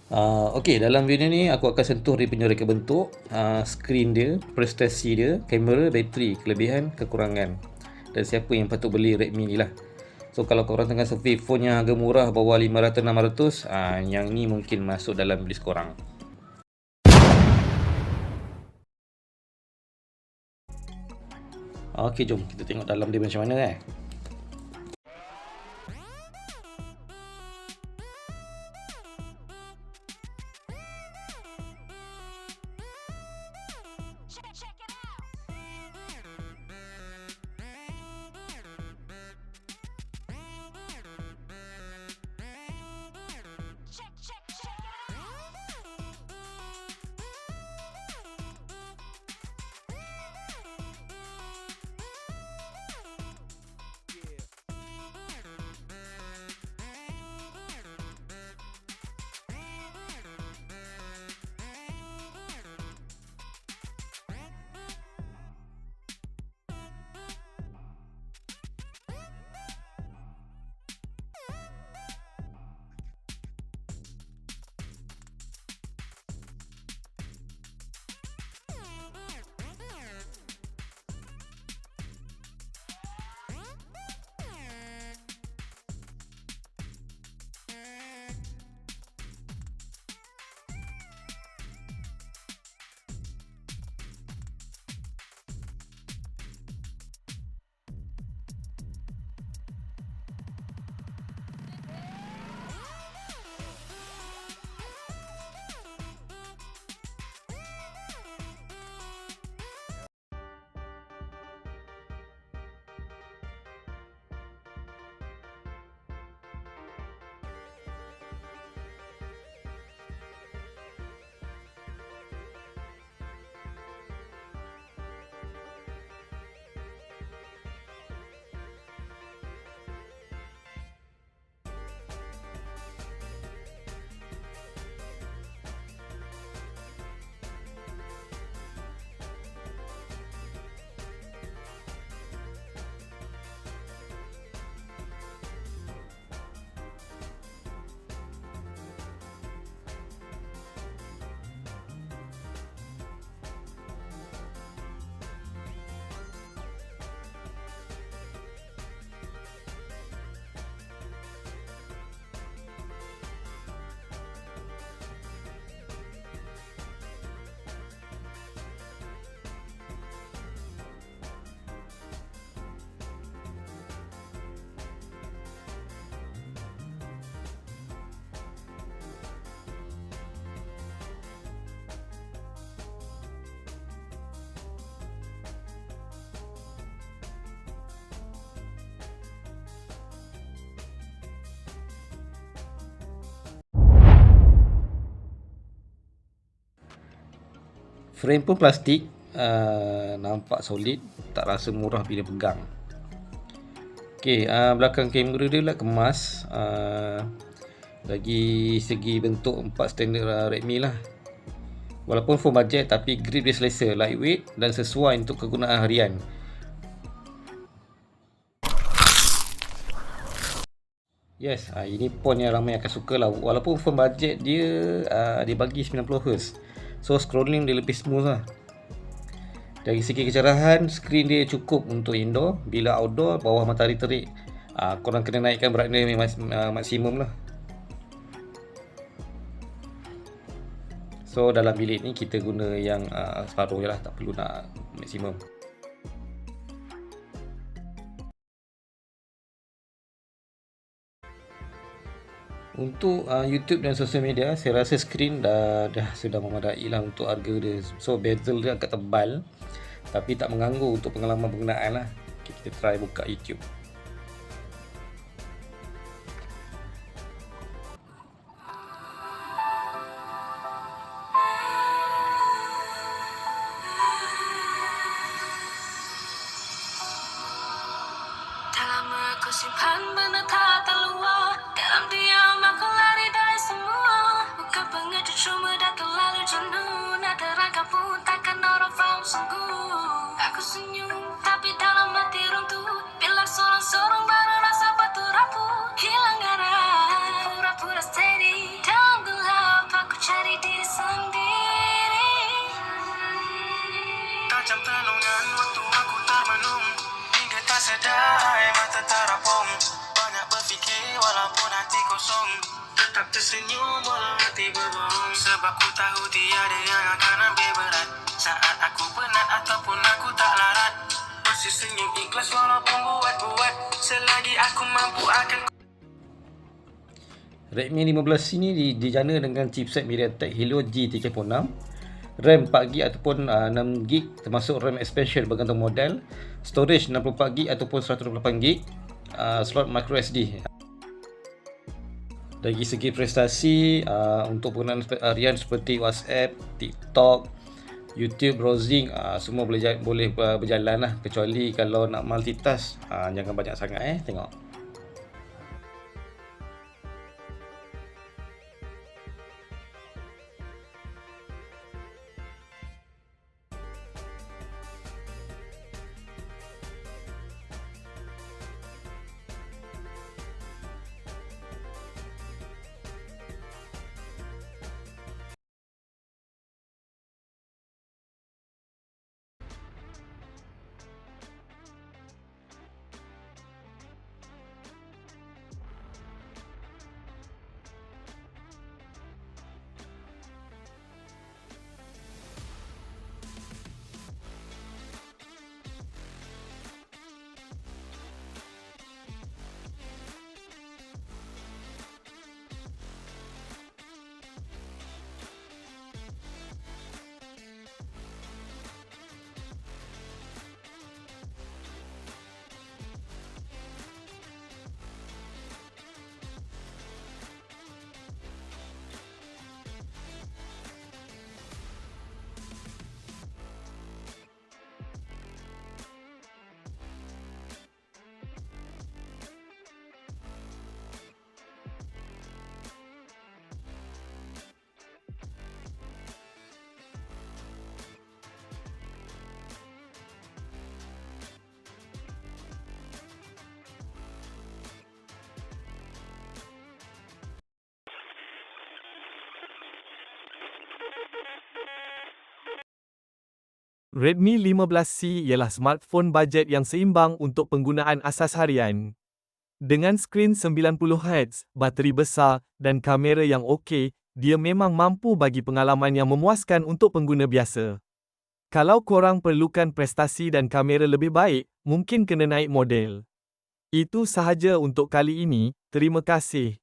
Okey, dalam video ni aku akan sentuh dia punya reka bentuk, skrin dia, prestasi dia, kamera, bateri, kelebihan, kekurangan dan siapa yang patut beli Redmi ni lah. So kalau korang tengah survey phone yang harga murah bawah 500-600, yang ni mungkin masuk dalam list korang. Okey, jom kita tengok dalam dia macam mana . Frame pun plastik, nampak solid, tak rasa murah bila pegang. Okey, belakang kamera dia pula kemas. Lagi segi bentuk 4 standard Redmi lah. Walaupun phone budget tapi grip dia selesa, lightweight dan sesuai untuk kegunaan harian. Yes, ini pun yang ramai akan suka lah. Walaupun phone budget dia, dia bagi 90Hz. So scrolling dia lebih smooth lah. Dari segi kecerahan, skrin dia cukup untuk indoor. Bila outdoor, bawah matahari terik, korang kena naikkan brightness maksimum lah. So dalam bilik ni kita guna yang separuh je lah, tak perlu nak maksimum. Untuk YouTube dan sosial media, saya rasa skrin dah sudah memadai lah untuk harga dia. So bezel dia agak tebal tapi tak mengganggu untuk pengalaman penggunaan lah. Okay, kita try buka YouTube. Dalam aku simpan benda tak terluar. Dalam diam aku lari dari semua. Bukan pengecut cuma dah terlalu jenuh. Nak terangkan pun takkan orang faham sungguh. Aku senyum tapi dalam hati runtuh. Bila sorang-sorang baru rasa batu rapuh. Hilang arah, pura-pura steady. Dalam gelap aku macam tanungan waktu aku termenung. Hingga tak sedar air mata terapung. Banyak berfikir walaupun hati kosong. Tetap tersenyum walau hati berbohong. Sebab ku tahu tiada yang akan ambil berat saat aku penat ataupun aku tak larat. Masih senyum ikhlas walaupun buat-buat. Selagi aku mampu akan. Redmi 15 ini dijana dengan chipset MediaTek Helio G36, RAM 4GB ataupun 6GB termasuk RAM expansion bergantung model, storage 64GB ataupun 128GB, slot micro SD. Dari segi prestasi, untuk penggunaan harian seperti WhatsApp, TikTok, YouTube, browsing, semua boleh berjalan lah, kecuali kalau nak multitask, jangan banyak sangat tengok. Redmi 15C ialah smartphone bajet yang seimbang untuk penggunaan asas harian. Dengan skrin 90Hz, bateri besar, dan kamera yang okey, dia memang mampu bagi pengalaman yang memuaskan untuk pengguna biasa. Kalau korang perlukan prestasi dan kamera lebih baik, mungkin kena naik model. Itu sahaja untuk kali ini, terima kasih.